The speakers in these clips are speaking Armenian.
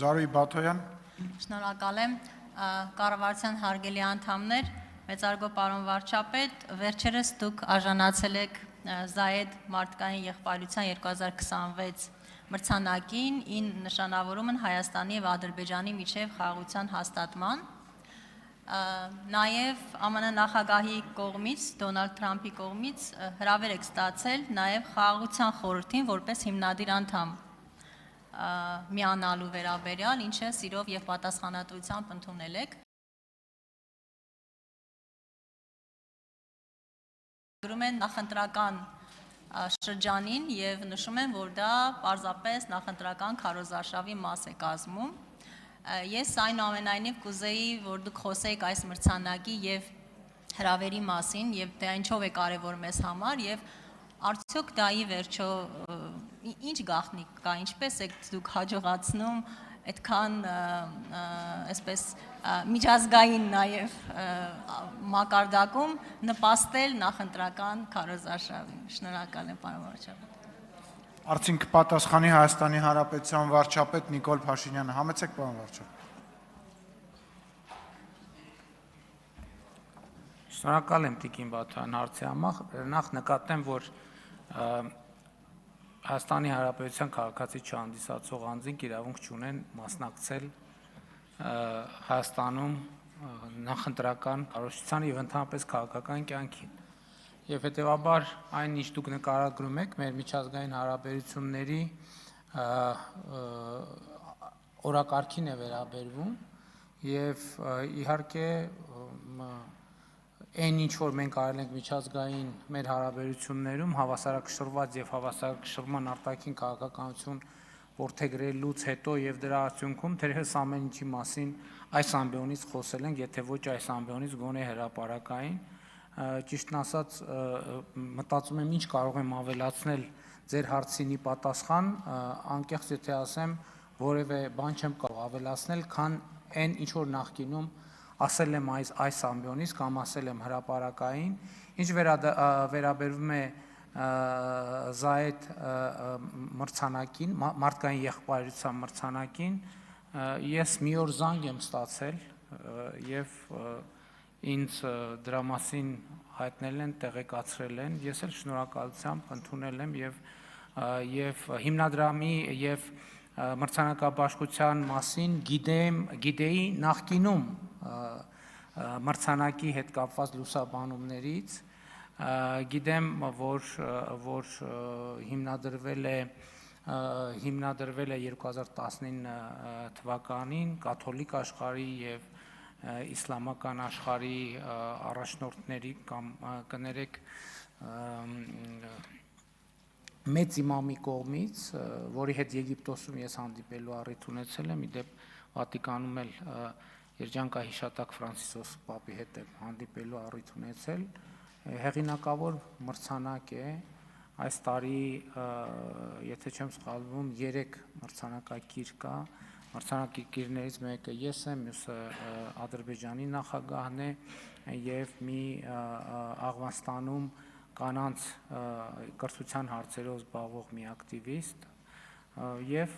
Զարուհի Բաթոյան։ Շնորհակալ եմ, կառավարության հարգելի անդամներ, մեծարգո պարոն վարչապետ, վերջերս դուք արժանացել եք Զայեդ մարդկային եղբայրության 2026 մրցանակին, ին նշանավորում են Հայաստանի և Ադրբեջանի միջև խաղաղության հաստատման, նաև ԱՄՆ նախագահի կողմից, Դոնալդ Թրամփի կողմից հրավեր եք ստացել նաև խաղաղության խորհրդին որպես հիմնադիր անդամ միանալու վերաբերյալ, ինչը սիրով և պատասխանատվությամբ ընդունել եք։ Գրում են նախընտրական շրջանին և նշում են, որ դա պարզապես նախընտրական քարոզարշավի մաս է կազմում։ Ես այնուամենայնիվ կուզեի, որ դուք խոսեիք այս մրցանակի և հրավերի մասին և դա ինչով է կարևոր մեզ համար և արդյոք դա ի վերջո ինչ գաղտնիք կա, ինչպես եք դուք հաջողացնում այդքան միջազգային նաև մակարդակում նպաստել նախընտրական քարոզարշավին։ Շնորհակալ եմ, պարոն վարչապետ։ Արդյոք պատասխանի Հայաստանի Հանրապետության վարչապետ Նիկոլ Փաշինյանը, համեցեք պարոն վարչապետ։ Շնորհակալ եմ Տիկին Բաթոյան հարցի համար, նախ նկատեմ, որ Հայաստանի Հանրապետության քաղաքացի չհանդիսացող անձինք իրավունք չունեն մասնակցել Հայաստանում նախընտրական կառավարության և ընդհանրապես քաղաքական կյանքին։ Եվ հետևաբար այն, ինչ դուք նկարագրում եք, մեր միջազգային հարաբերությունների օրակարգին է վերաբերվում և իհարկե այն ինչ որ մենք արել ենք միջազգային մեր հարաբերություններում հավասարակշռված եւ հավասարակշռման արտաքին քաղաքականություն որդեգրելուց հետո եւ դրա արդյունքում թերևս ամեն ինչի մասին այս ամբիոնից խոսել ենք, եթե ոչ այս ամբիոնից գոնե հրապարակային, ճիշտն ասած մտածում եմ ինչ կարող եմ ավելացնել ձեր հարցինի պատասխան, անկեղծ եթե ասեմ, որևէ բան չեմ կարող ավելացնել, քան այն ինչ որ նախկինում ասել եմ այս ամբիոնից կամ ասել եմ հրապարակային, ինչ վերաբերվում է Զայեդ մրցանակին, մարդկային եղբայրության մրցանակին, ես մի օր զանգ եմ ստացել եւ ինձ դրա մասին հայտնել են, տեղեկացրել են, ես էլ շնորհակալությամբ ընդունել եմ եւ հիմնադրամի եւ մրցանակաբաշխության մասին գիտեի նախկինում մրցանակի հետ կապված լուսաբանումներից, գիտեմ, որ հիմնադրվել է 2019 թվականին կաթոլիկ աշխարհի եւ իսլամական աշխարհի առաջնորդների կամ կներեք մեծ իմամի կողմից, որի հետ Եգիպտոսում ես հանդիպելու առիթ ունեցել եմ, իդեպ Վատիկանում էլ Երջանկահիշատակ Ֆրանցիսկոս Պապի հետ հանդիպելու առիթ ունեցել, հեղինակավոր մրցանակ է, այս տարի, եթե չեմ սխալվում, 3 մրցանակակիր կա, մրցանակակիրներից մեկը ես եմ, մյուսը Ադրբեջանի նախագահն է եւ մի Աղվանստանում կանանց կրթության հարցերով զբաղվող մի ակտիվիստ եւ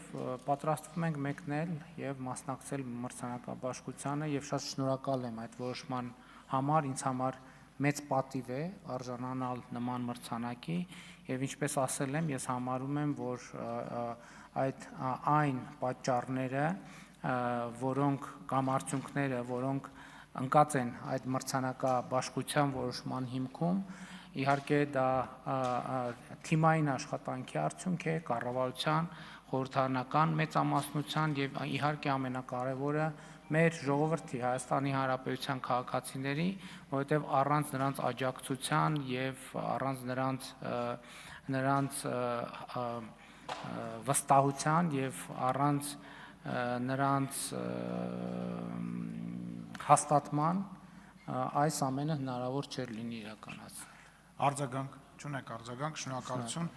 պատրաստվում ենք մեկնել եւ մասնակցել մրցանակաբաշխությանը եւ շատ շնորհակալ եմ այդ որոշման համար, ինձ համար մեծ պատիվ է արժանանալ նման մրցանակի եւ ինչպես ասել եմ, ես համարում եմ, որ այն պատճառները, որոնք կամ արդյունքները, որոնք ընկած են այդ մրցանակաբաշխության որոշման հիմքում, իհարկե դա թիմային աշխատանքի արդյունք է, կառավարության, խորհրդարանական մեծամասնության եւ իհարկե ամենակարևորը մեր ժողովրդի Հայաստանի Հանրապետության քաղաքացիների, որովհետեւ առանց նրանց աջակցության եւ առանց նրանց վստահության եւ առանց նրանց հաստատման այս ամենը հնարավոր չէր լինի իրականացնել։ Արձագանք, չունեք արձագանք, շնորհակալություն։